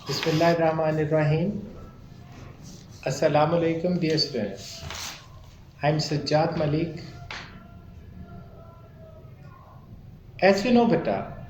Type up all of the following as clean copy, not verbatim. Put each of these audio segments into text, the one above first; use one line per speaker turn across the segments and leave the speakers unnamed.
Bismillahirrahmanirrahim. Assalamu alaikum, dear students. I'm Sajjad Malik. As you know, beta,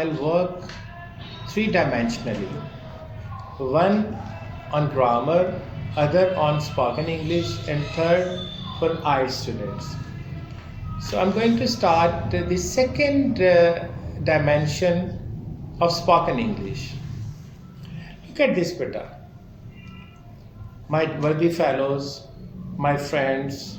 I'll work three-dimensionally. One on grammar, other on spoken English, and third for IELTS students. So I'm going to start the second dimension of spoken English. Look at this, beta. My worthy fellows, my friends,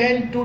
10 to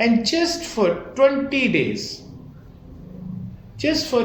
and just for 20 days, just for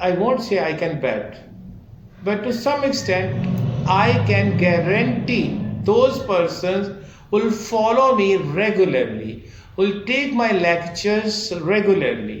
I won't say I can bet, but to some extent I can guarantee those persons will follow me regularly, will take my lectures regularly.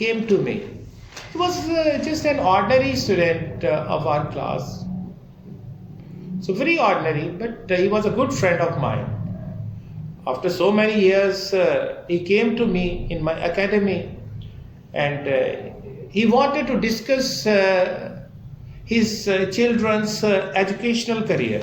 came to me. He was just an ordinary student of our class. So very ordinary, but he was a good friend of mine. After so many years, he came to me in my academy and he wanted to discuss his children's educational career.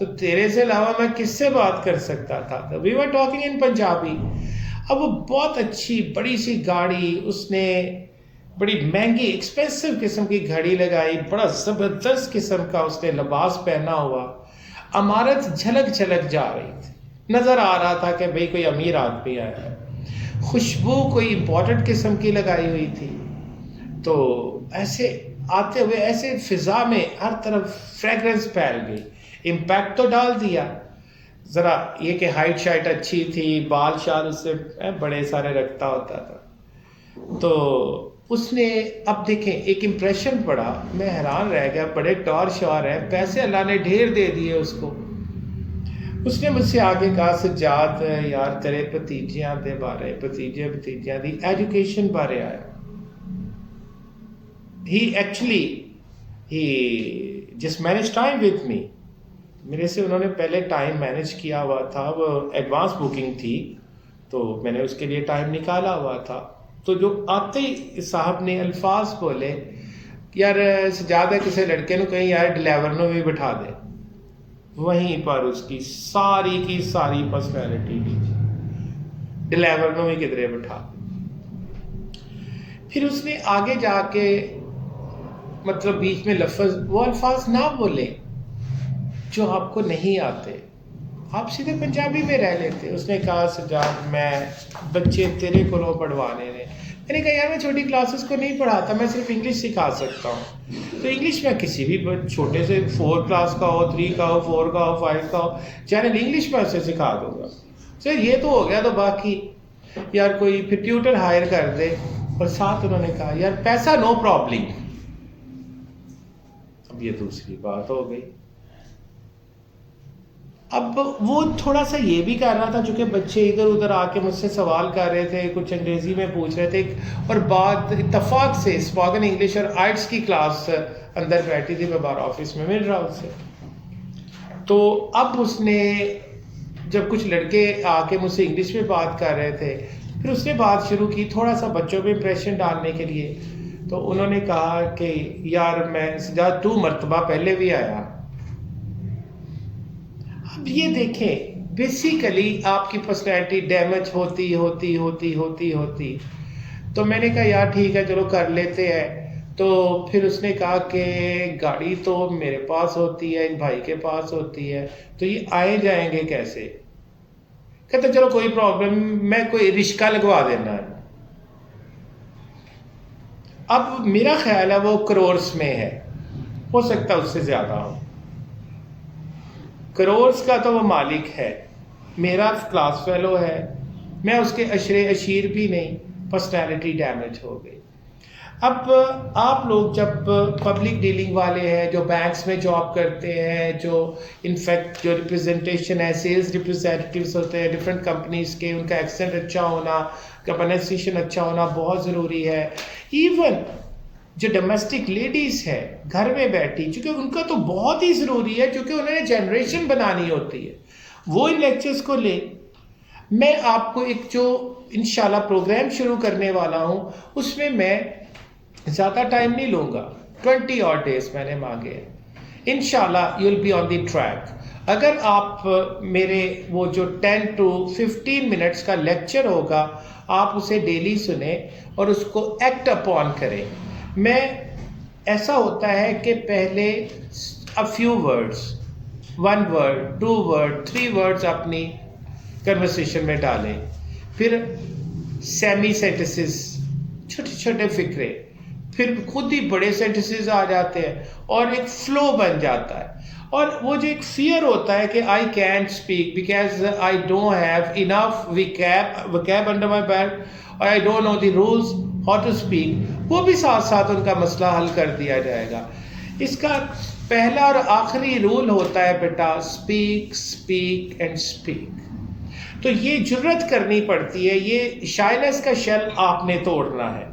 تو تیرے سے علاوہ میں کس سے بات کر سکتا تھا. وی ور ٹاکنگ ان پنجابی. اب وہ بہت اچھی بڑی سی گاڑی، اس نے بڑی مہنگی ایکسپینسو قسم کی گھڑی لگائی، بڑا زبردست قسم کا اس نے لباس پہنا ہوا، عمارت جھلک جھلک جا رہی تھی، نظر آ رہا تھا کہ بھئی کوئی امیر آدمی آیا ہے. خوشبو کوئی امپورٹنٹ قسم کی لگائی ہوئی تھی. تو ایسے آتے ہوئے ایسے فضا میں ہر طرف فریگرنس پھیل گئی. امپیکٹ تو ڈال دیا. ذرا یہ کہ ہائٹ شائٹ اچھی تھی، بال شال اس سے بڑے سارے رکھتا ہوتا تھا. تو اس نے اب دیکھیں ایک امپریشن پڑا، میں حیران رہ گیا، بڑے ٹور شور ہیں، پیسے اللہ نے ڈھیر دے دیے اس کو. اس نے مجھ سے آگے کہا سجاد یار تیرے بھتیجیاں دے بارے، بھتیجیاں دی ایجوکیشن بارے آیا. He just manage time with me. میرے سے انہوں نے پہلے ٹائم مینیج کیا ہوا تھا، وہ ایڈوانس بکنگ تھی تو میں نے اس کے لیے ٹائم نکالا ہوا تھا. تو جو آتے ہی صاحب نے الفاظ بولے، یار سجاد ہے کسی لڑکے نو کہیں یار ڈلیور نو بھی بٹھا دے. وہیں پر اس کی ساری پرسنالٹی ڈلیور نو بھی کدھرے بٹھا. پھر اس نے آگے جا کے مطلب بیچ میں وہ الفاظ نہ بولے جو آپ کو نہیں آتے، آپ سیدھے پنجابی میں رہ لیتے. اس نے کہا سجاد میں بچے تیرے کو پڑھوانے نے. میں نے کہا یار میں چھوٹی کلاسز کو نہیں پڑھاتا، میں صرف انگلش سکھا سکتا ہوں. تو انگلش میں کسی بھی چھوٹے سے 4 کلاس کا ہو، 3 کا ہو، 4 کا ہو، 5 کا ہو، چینل انگلش میں اسے سکھا دوں گا. سر یہ تو ہو گیا، تو باقی یار کوئی پھر ٹیوٹر ہائر کر دے. اور ساتھ انہوں نے کہا یار پیسہ نو پرابلم. اب یہ دوسری بات ہو گئی. اب وہ تھوڑا سا یہ بھی کر رہا تھا، چونکہ بچے ادھر ادھر آ کے مجھ سے سوال کر رہے تھے، کچھ انگریزی میں پوچھ رہے تھے، اور بعد اتفاق سے اسپوکن انگلش اور آئٹس کی کلاس اندر بیٹھی تھی، میں باہر آفس میں مل رہا اس سے. تو اب اس نے جب کچھ لڑکے آ کے مجھ سے انگلش میں بات کر رہے تھے، پھر اس نے بات شروع کی تھوڑا سا بچوں پہ امپریشن ڈالنے کے لیے. تو انہوں نے کہا کہ یار میں سجاد 2 مرتبہ پہلے بھی آیا. اب یہ دیکھیں بیسیکلی آپ کی پرسنالٹی ڈیمیج ہوتی. تو میں نے کہا یار ٹھیک ہے چلو کر لیتے ہیں. تو پھر اس نے کہا کہ گاڑی تو میرے پاس ہوتی ہے، ایک بھائی کے پاس ہوتی ہے، تو یہ آئے جائیں گے کیسے؟ کہتے چلو کوئی پرابلم، میں کوئی رشکہ لگوا دینا ہے. اب میرا خیال ہے وہ کرورس میں ہے، ہو سکتا ہے اس سے زیادہ ہو. کرورس کا تو وہ مالک ہے، میرا کلاس فیلو ہے، میں اس کے عشرے عشیر بھی نہیں. پرسنالٹی ڈیمیج ہو گئی. اب آپ لوگ جب پبلک ڈیلنگ والے ہیں، جو بینکس میں جاب کرتے ہیں، جو انفیکٹ جو ریپرزنٹیشن ہے، سیلز ریپرزینٹیوز ہوتے ہیں ڈفرینٹ کمپنیز کے، ان کا ایکسنٹ اچھا ہونا، پروننسیشن اچھا ہونا بہت ضروری ہے. ایون جو ڈومیسٹک لیڈیز ہے گھر میں بیٹھی، چونکہ ان کا تو بہت ہی ضروری ہے، چونکہ انہوں نے جنریشن بنانی ہوتی ہے، وہ ان لیکچرز کو لے. میں آپ کو ایک جو انشاءاللہ پروگرام شروع کرنے والا ہوں، اس میں زیادہ ٹائم نہیں لوں گا، 20 اور ڈیز میں نے مانگے ہیں. انشاءاللہ you will be on the track. اگر آپ میرے وہ جو 10 to 15 منٹس کا لیکچر ہوگا، آپ اسے ڈیلی سنیں اور اس کو ایکٹ اپون کریں. میں ایسا ہوتا ہے کہ پہلے a few words، 1 word، 2 word، 3 words اپنی کنورسیشن میں ڈالیں، پھر سیمی سینٹنسز، چھوٹے چھوٹے فکرے، پھر خود ہی بڑے سینٹنسز آ جاتے ہیں اور ایک فلو بن جاتا ہے. اور وہ جو ایک فیئر ہوتا ہے کہ I can't speak because I don't have enough vocab under my belt or I don't know the rules how to speak، وہ بھی ساتھ ساتھ ان کا مسئلہ حل کر دیا جائے گا. اس کا پہلا اور آخری رول ہوتا ہے بیٹا اسپیک اینڈ اسپیک. تو یہ جرت کرنی پڑتی ہے، یہ شائنس کا شیل آپ نے توڑنا ہے،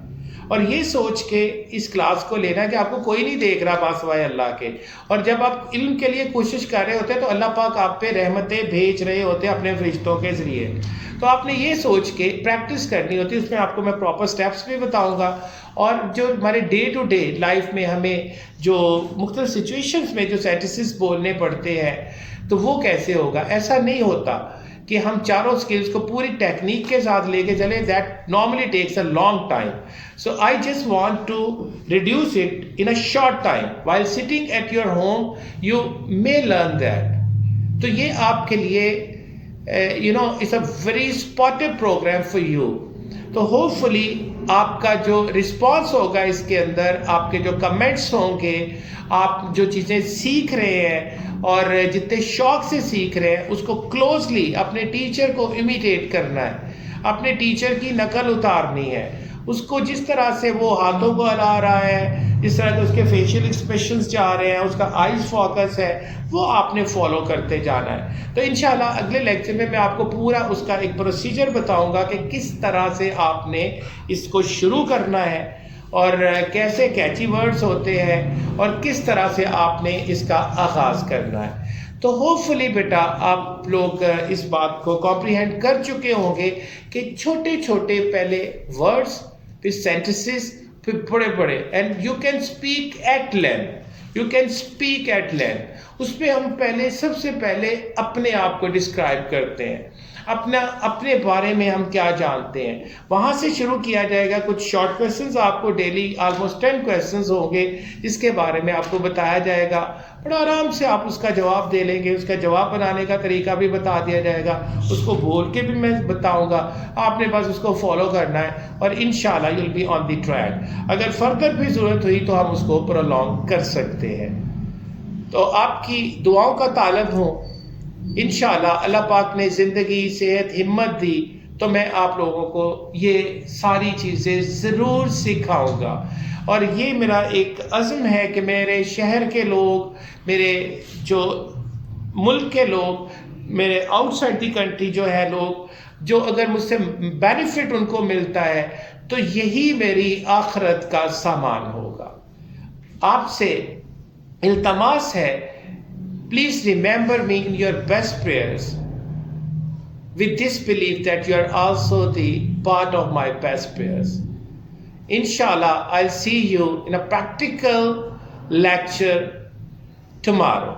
اور یہ سوچ کے اس کلاس کو لینا ہے کہ آپ کو کوئی نہیں دیکھ رہا پاس سوائے اللہ کے. اور جب آپ علم کے لیے کوشش کر رہے ہوتے ہیں تو اللہ پاک آپ پہ رحمتیں بھیج رہے ہوتے ہیں اپنے فرشتوں کے ذریعے. تو آپ نے یہ سوچ کے پریکٹس کرنی ہوتی ہے. اس میں آپ کو میں پراپر سٹیپس بھی بتاؤں گا، اور جو ہمارے ڈے ٹو ڈے لائف میں ہمیں جو مختلف سچویشنز میں جو سینٹنسز بولنے پڑتے ہیں، تو وہ کیسے ہوگا؟ ایسا نہیں ہوتا کہ ہم چاروں سکلز کو پوری ٹیکنیک کے ساتھ لے کے چلیں. That normally takes a long time. So I just want to reduce it in a short time. While sitting at your home you may learn that. تو یہ آپ کے لیے it's a very supportive program for you. تو hopefully آپ کا جو response ہوگا اس کے اندر، آپ کے جو کمنٹس ہوں گے، آپ جو چیزیں سیکھ رہے ہیں اور جتنے شوق سے سیکھ رہے ہیں، اس کو کلوزلی اپنے ٹیچر کو امیٹیٹ کرنا ہے، اپنے ٹیچر کی نقل اتارنی ہے. اس کو جس طرح سے وہ ہاتھوں کو ہلا رہا ہے، جس طرح سے اس کے فیشیل ایکسپریشنز جا رہے ہیں، اس کا آئیز فوکس ہے، وہ آپ نے فالو کرتے جانا ہے. تو انشاءاللہ اگلے لیکچر میں آپ کو پورا اس کا ایک پروسیجر بتاؤں گا کہ کس طرح سے آپ نے اس کو شروع کرنا ہے اور کیسے کیچی ورڈز ہوتے ہیں اور کس طرح سے آپ نے اس کا آغاز کرنا ہے. تو ہوپ فلی بیٹا آپ لوگ اس بات کو کمپریہینڈ کر چکے ہوں گے کہ چھوٹے چھوٹے پہلے ورڈز، پھر سینٹنسز، پھر بڑے بڑے، and you can speak at length. You can speak at length. اس پہ ہم سب سے پہلے اپنے آپ کو ڈسکرائب کرتے ہیں، اپنے بارے میں ہم کیا جانتے ہیں. وہاں سے شروع کیا جائے گا. کچھ شارٹ کویسچنز آپ کو ڈیلی آلموسٹ 10 کویسچنز ہوں گے جس کے بارے میں آپ کو بتایا جائے گا. بڑا آرام سے آپ اس کا جواب دے لیں گے. اس کا جواب بنانے کا طریقہ بھی بتا دیا جائے گا. اس کو بول کے بھی میں بتاؤں گا. آپ نے بس اس کو فالو کرنا ہے اور انشاءاللہ you'll be on the track. اگر فردر بھی ضرورت ہوئی تو ہم اس کو پرولونگ کر سکتے ہیں. تو آپ کی دعاؤں کا طالب ہوں. انشاءاللہ اللہ پاک نے زندگی، صحت، ہمت دی تو میں آپ لوگوں کو یہ ساری چیزیں ضرور سکھاؤں گا. اور یہ میرا ایک عزم ہے کہ میرے شہر کے لوگ، میرے جو ملک کے لوگ، میرے آؤٹ سائڈ دی کنٹری جو ہے لوگ، جو اگر مجھ سے بینیفٹ ان کو ملتا ہے تو یہی میری آخرت کا سامان ہوگا. آپ سے التماس ہے، please remember me in your best prayers with this belief that you are also the part of my best prayers. Inshallah, I'll see you in a practical lecture tomorrow.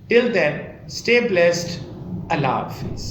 Till then, stay blessed. Allah Hafiz.